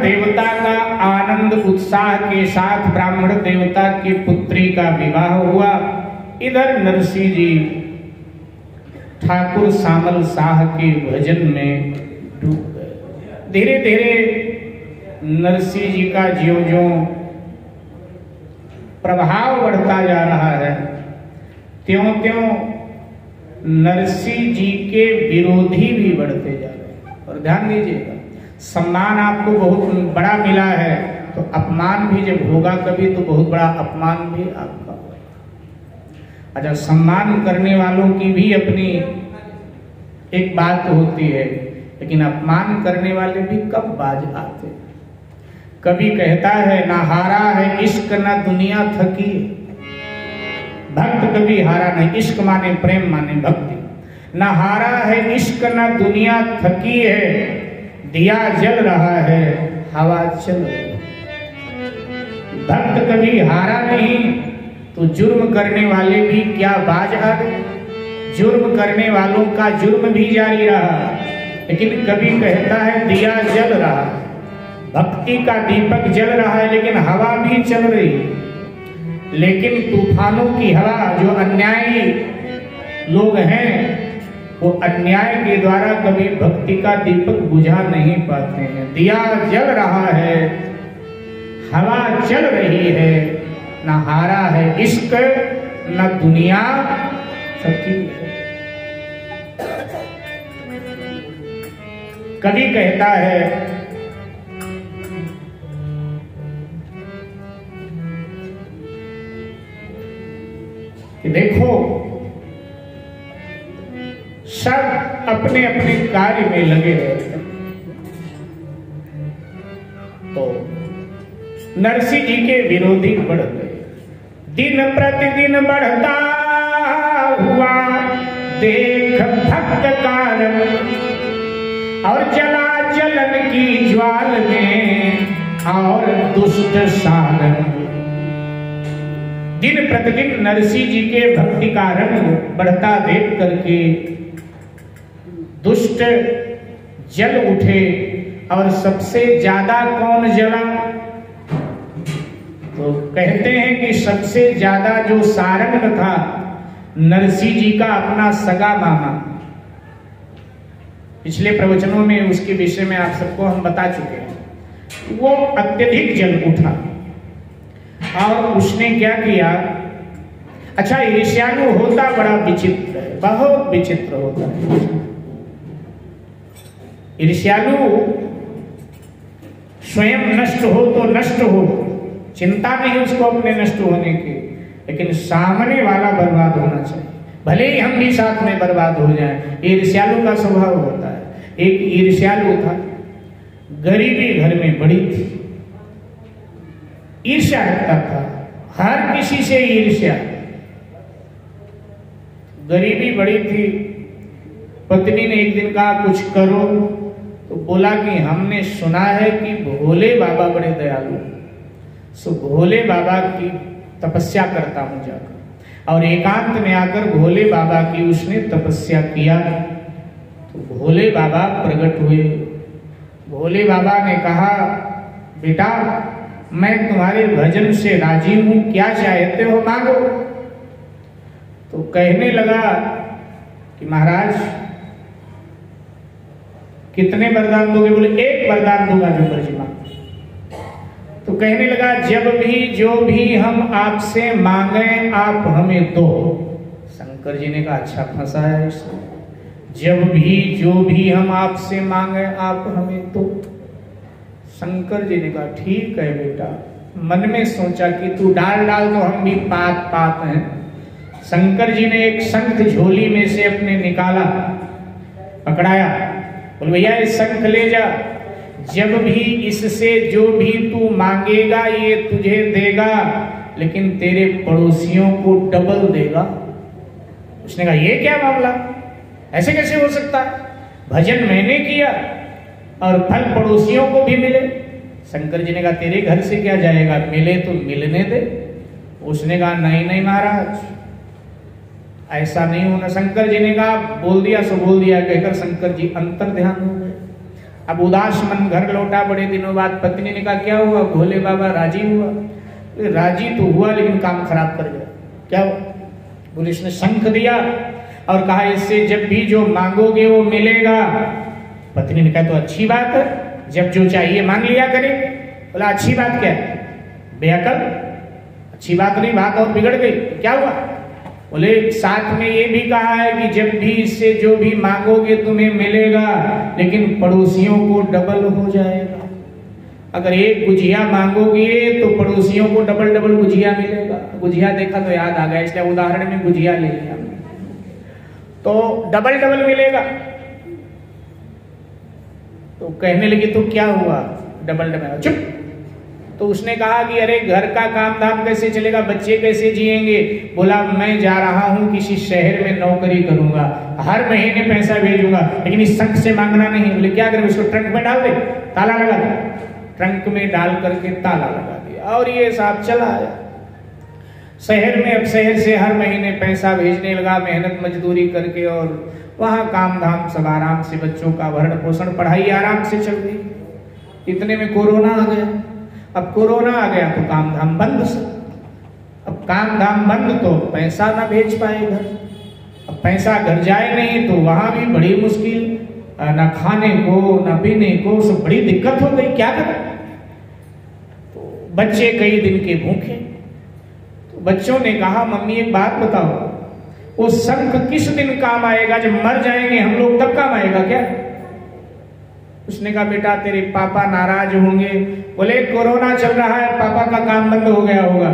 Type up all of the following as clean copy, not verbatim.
देवता का आनंद उत्साह के साथ ब्राह्मण देवता की पुत्री का विवाह हुआ। इधर नरसिंह जी ठाकुर सामल शाह के भजन में डूब गए। धीरे धीरे नरसिंह जी का ज्यों-ज्यों प्रभाव बढ़ता जा रहा है, त्यों-त्यों नरसिंह जी के विरोधी भी बढ़ते जा रहे हैं। और ध्यान दीजिएगा, सम्मान आपको बहुत बड़ा मिला है तो अपमान भी जब होगा कभी तो बहुत बड़ा अपमान भी आपका होगा। अच्छा, सम्मान करने वालों की भी अपनी एक बात होती है, लेकिन अपमान करने वाले भी कब बाज आते हैं। कभी कहता है ना हारा है इश्क ना दुनिया थकी, भक्त कभी हारा नहीं। इश्क माने प्रेम माने भक्ति। ना हारा है इश्क ना दुनिया थकी है, दिया जल रहा है हवा चल रही है। भक्त कभी हारा नहीं तो जुर्म करने वाले भी क्या बाज आ गए। जुर्म करने वालों का जुर्म भी जारी रहा, लेकिन कभी कहता है दिया जल रहा, भक्ति का दीपक जल रहा है लेकिन हवा भी चल रही है। लेकिन तूफानों की हवा, जो अन्यायी लोग हैं वो अन्याय के द्वारा कभी भक्ति का दीपक बुझा नहीं पाते हैं। दिया जल रहा है, हवा चल रही है, ना हारा है इश्क ना दुनिया थकी है। कभी कहता है कि देखो सब अपने अपने कार्य में लगे रहते हैं। तो नरसिंह जी के विरोधी बढ़ गए। दिन प्रतिदिन बढ़ता हुआ देख भक्त कारण, और जला जलन की ज्वाल में और दुष्ट सालन। दिन प्रतिदिन नरसिंह जी के भक्ति का रंग बढ़ता देख करके दुष्ट जल उठे। और सबसे ज्यादा कौन जला? तो कहते हैं कि सबसे ज्यादा जो सारंग था नरसिंह जी का अपना सगा मामा। पिछले प्रवचनों में उसके विषय में आप सबको हम बता चुके हैं। वो अत्यधिक जल उठा और उसने क्या किया। अच्छा, ईर्ष्यालु होता बड़ा विचित्र है, बहुत विचित्र होता है। ईर्ष्यालु स्वयं नष्ट हो तो नष्ट हो, चिंता नहीं उसको अपने नष्ट होने की, लेकिन सामने वाला बर्बाद होना चाहिए, भले ही हम भी साथ में बर्बाद हो जाएं। ईर्ष्यालु का स्वभाव होता है। एक ईर्ष्यालु था, गरीबी घर में बड़ी थी, ईर्ष्या रखता था, हर किसी से ईर्ष्या। गरीबी बड़ी थी, पत्नी ने एक दिन कहा कुछ करो, तो बोला कि हमने सुना है कि भोले बाबा बड़े दयालु, सो भोले बाबा की तपस्या करता हूं जाकर। और एकांत में आकर भोले बाबा की उसने तपस्या किया। तो भोले बाबा प्रकट हुए। भोले बाबा ने कहा बेटा मैं तुम्हारे भजन से राजी हूं, क्या चाहते हो मांगो। तो कहने लगा कि महाराज कितने वरदान दोगे? बोले एक वरदान दूंगा जो मर्जी मांगो। तो कहने लगा जब भी जो भी हम आपसे मांगे आप हमें दो। शंकर जी ने कहा अच्छा फंसा है इसको, जब भी जो भी हम आपसे मांगे आप हमें दो। शंकर जी ने कहा ठीक है बेटा। मन में सोचा कि तू डाल डाल तो हम भी पात पात हैं। शंकर जी ने एक शंख झोली में से अपने निकाला, पकड़ाया, बोले भैया ये शंख ले जा, जब भी इससे जो भी तू मांगेगा ये तुझे देगा, लेकिन तेरे पड़ोसियों को डबल देगा। उसने कहा ये क्या मामला, ऐसे कैसे हो सकता है? भजन मैंने किया और फल पड़ोसियों को भी मिले। शंकर जी ने कहा तेरे घर से क्या जाएगा, मिले तो मिलने दे। उसने कहा नहीं नहीं महाराज ऐसा नहीं होना। शंकर जी ने कहा बोल दिया सो बोल दिया कहकर शंकर जी अंतर ध्यान हो गए। अब उदास मन घर लौटा। बड़े दिनों बाद पत्नी ने कहा क्या हुआ? भोले बाबा राजी हुआ? राजी तो हुआ लेकिन काम खराब कर गया। क्या हुआ? बोले इसने शंख दिया और कहा इससे जब भी जो मांगोगे वो मिलेगा। पत्नी ने कहा तो अच्छी बात है, जब जो चाहिए मांग लिया करेंगे। बोला अच्छी बात क्या है? बेअकल, अच्छी बात नहीं, बात और बिगड़ गई। क्या हुआ? बोले साथ में ये भी कहा है कि जब भी इससे जो भी मांगोगे तुम्हें मिलेगा, लेकिन पड़ोसियों को डबल हो जाएगा। अगर एक गुजिया मांगोगे तो पड़ोसियों को डबल डबल गुजिया मिलेगा। गुजिया देखा तो याद आ गया, इसलिए उदाहरण में गुजिया ले लिया। तो डबल डबल मिलेगा। तो कहने लगी तो क्या हुआ डबल डबल? चुप। तो उसने कहा कि अरे घर का काम धाम कैसे चलेगा, बच्चे कैसे जिएंगे? बोला मैं जा रहा हूं किसी शहर में नौकरी करूंगा, हर महीने पैसा भेजूंगा, लेकिन इस शंख से मांगना नहीं। बोले क्या करें? उसको ट्रंक में डाल दे, ताला लगा दे। ट्रंक में डाल करके ताला लगा दिया और ये साहब चला आया शहर में। अब शहर से हर महीने पैसा भेजने लगा मेहनत मजदूरी करके, और वहां काम धाम सब आराम से, बच्चों का भरण पोषण पढ़ाई आराम से चल रही। इतने में कोरोना आ गया। अब कोरोना आ गया तो काम धाम बंद से। अब काम धाम बंद तो पैसा ना भेज पाए घर। अब पैसा घर जाए नहीं तो वहां भी बड़ी मुश्किल, ना खाने को ना पीने को, सब बड़ी दिक्कत हो गई। क्या करें? तो बच्चे कई दिन के भूखे। तो बच्चों ने कहा मम्मी एक बात बताओ, वो शंख किस दिन काम आएगा? जब मर जाएंगे हम लोग तब काम आएगा क्या? उसने कहा बेटा तेरे पापा नाराज होंगे। बोले कोरोना चल रहा है, पापा का काम बंद हो गया होगा,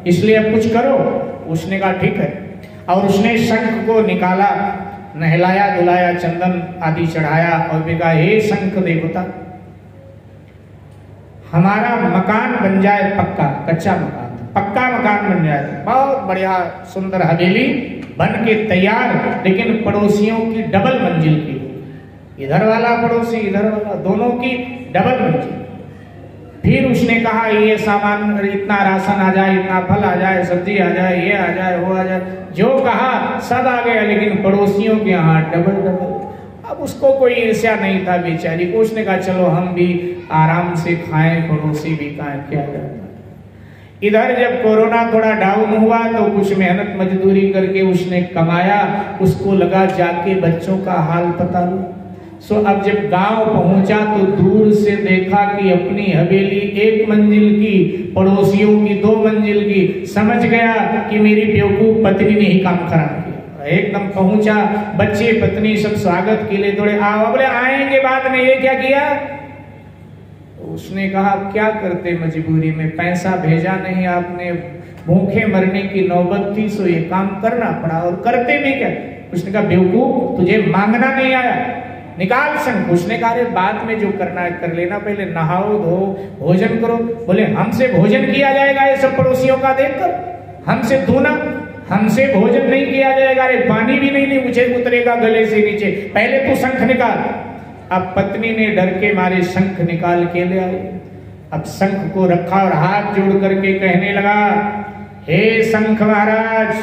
इसलिए अब कुछ करो। उसने कहा ठीक है। और उसने शंख को निकाला, नहलाया धुलाया, चंदन आदि चढ़ाया और कहा हे शंख देवता, हमारा मकान बन जाए पक्का, कच्चा मकान, पक्का मकान बन जाए, बहुत बढ़िया सुंदर हवेली बन के तैयार, लेकिन पड़ोसियों की डबल मंजिल की, इधर वाला पड़ोसी इधर वाला, दोनों की डबल मंजिल। फिर उसने कहा ये सामान, इतना राशन आ जाए, इतना फल आ जाए, सब्जी आ जाए, ये आ जाए, वो आ जाए, जो कहा सब आ गया, लेकिन पड़ोसियों के यहाँ डबल डबल। अब उसको कोई ईर्ष्या नहीं था बेचारी को। उसने कहा चलो हम भी आराम से खाएं, पड़ोसी भी खाएं, क्या करना। इधर जब कोरोना थोड़ा डाउन हुआ तो कुछ मेहनत मजदूरी करके उसने कमाया, उसको लगा जाके बच्चों का हाल पता लो। सो अब जब गांव पहुंचा तो दूर से देखा कि अपनी हवेली 1 मंजिल की, पड़ोसियों की 2 मंजिल की। समझ गया कि मेरी बेवकूफ पत्नी ने ही काम खराब किया। एकदम पहुंचा, बच्चे पत्नी सब स्वागत के लिए थोड़े आओ, बोले आएंगे बाद में, ये क्या किया? उसने कहा क्या करते, मजबूरी में पैसा भेजा नहीं आपने, भूखे मरने की नौबत थी, सो ये काम करना पड़ा, और करते भी क्या? उसने कहा बेवकूफ, तुझे मांगना नहीं आया, निकाल शंख। उसने कहा अरे बाद में जो करना है कर लेना, पहले नहाओ धो भोजन करो। बोले हमसे भोजन किया जाएगा ये सब पड़ोसियों का देखकर? हमसे धोना, हमसे भोजन नहीं किया जाएगा। अरे पानी भी नहीं मुझे उतरेगा गले से नीचे, पहले तू शंख निकाल। अब पत्नी ने डर के मारे शंख निकाल के ले आई। अब शंख को रखा और हाथ जोड़ करके कहने लगा हे शंख महाराज,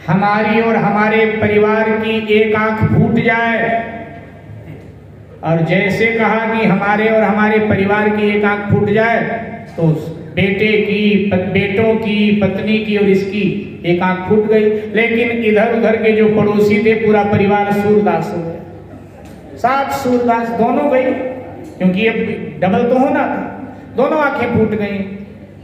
हमारी और हमारे परिवार की एक आंख फूट जाए, और जैसे कहा कि हमारे और हमारे परिवार की एक आंख फूट जाए तो बेटे की, बेटों की, पत्नी की और इसकी एक आंख फूट गई। लेकिन इधर उधर के जो पड़ोसी थे पूरा परिवार सूरदास हो गया, 7 सूरदास दोनों गई, क्योंकि अब डबल तो होना था, दोनों आंखें फूट गई।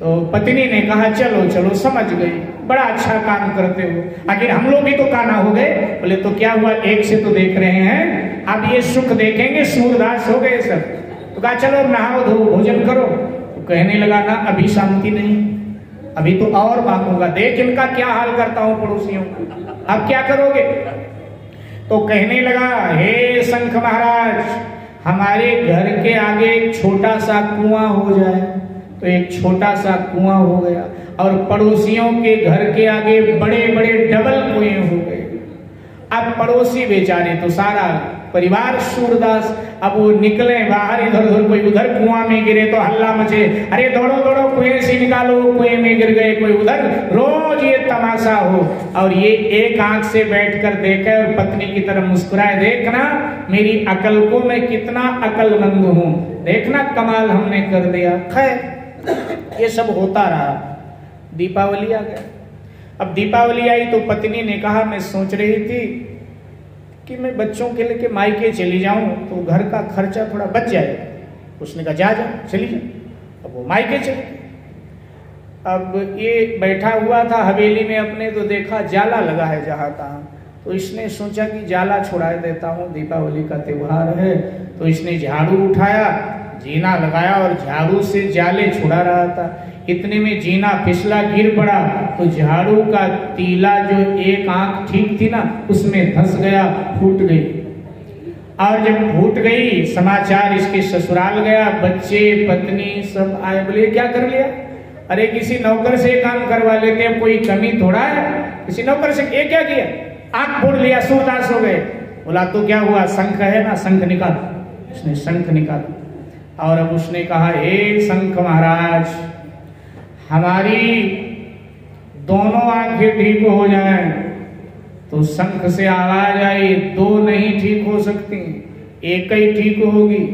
तो पत्नी ने कहा चलो चलो समझ गई, बड़ा अच्छा काम करते हो, आखिर हम लोग भी तो काना हो गए। बोले तो क्या हुआ, एक से तो देख रहे हैं, अब ये सुख देखेंगे, सूरदास हो गए सब। तो कहा चलो नहाओ धो भोजन करो। तो कहने लगा ना अभी शांति नहीं, अभी तो और मांगूंगा, देख इनका क्या हाल करता हूं पड़ोसियों को, अब क्या करोगे? तो कहने लगा हे शंख महाराज, हमारे घर के आगे एक छोटा सा कुआं हो जाए। तो एक छोटा सा कुआं हो गया, और पड़ोसियों के घर के आगे बड़े बड़े डबल कुएं हो गए। अब पड़ोसी बेचारे तो सारा परिवार सूरदास। अब वो निकले बाहर, इधर उधर, कोई उधर कुआं में गिरे तो हल्ला मचे, अरे दौड़ो दौड़ो कुएं से निकालो, कुएं में गिर गए, कोई उधर, रोज ये तमाशा हो। और ये एक आंख से बैठकर देखे और पत्नी की तरफ मुस्कुराए, देखना मेरी अकल को, मैं कितना अकलमंद हूं, देखना कमाल हमने कर दिया। खैर ये सब होता रहा। दीपावली आ गया। अब दीपावली आई तो पत्नी ने कहा, मैं सोच रही थी कि मैं बच्चों के लेके मायके चली जाऊं तो घर का खर्चा थोड़ा बच जाए। उसने कहा जा चली जा। अब वो मायके चले। अब ये बैठा हुआ था हवेली में अपने, तो देखा जाला लगा है जहां तहां, तो इसने सोचा कि जाला छुड़ा देता हूं, दीपावली का त्योहार है। तो इसने झाड़ू उठाया, जीना लगाया और झाड़ू से जाले छुड़ा रहा था। इतने में जीना फिसला, गिर पड़ा, तो झाड़ू का तीला जो एक आंख ठीक थी ना उसमें धंस गया, फूट गई। और जब फूट गई, समाचार इसके ससुराल गया, बच्चे पत्नी सब आए, बोले क्या कर लिया? अरे किसी नौकर से काम करवा लेते, अब कोई कमी थोड़ा है, किसी नौकर से। ये क्या किया? आंख फोड़ लिया, सूरदास हो गए। बोला तो क्या हुआ? शंख है ना, शंख निकाल। उसने शंख निकाला और अब उसने कहा, हे शंख महाराज, हमारी दोनों आंखें ठीक हो जाएं तो शंख से आवाज आई, दो नहीं ठीक हो सकती, एक ही ठीक होगी।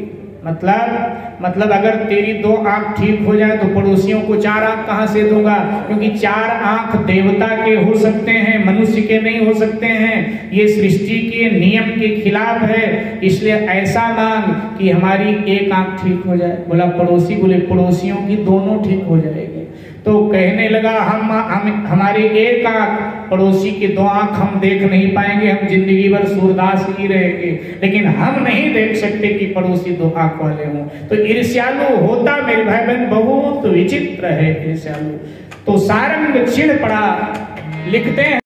मतलब अगर तेरी दो आंख ठीक हो जाए तो पड़ोसियों को चार आंख कहां से दूंगा? क्योंकि चार आंख देवता के हो सकते हैं, मनुष्य के नहीं हो सकते हैं। ये सृष्टि के नियम के खिलाफ है। इसलिए ऐसा मांग कि हमारी एक आंख ठीक हो जाए। बोला पड़ोसी, बोले पड़ोसियों की दोनों ठीक हो जाएगी। तो कहने लगा, हम हमारी एक आंख, पड़ोसी की दो आंख हम देख नहीं पाएंगे, हम जिंदगी भर सूरदास ही रहेंगे, लेकिन हम नहीं देख सकते कि पड़ोसी दो आंख वाले हों। तो ईर्ष्यालु होता मेरे भाई बहन बहुत विचित्र है ईर्ष्यालु। तो सारंग छिड़ पड़ा। लिखते हैं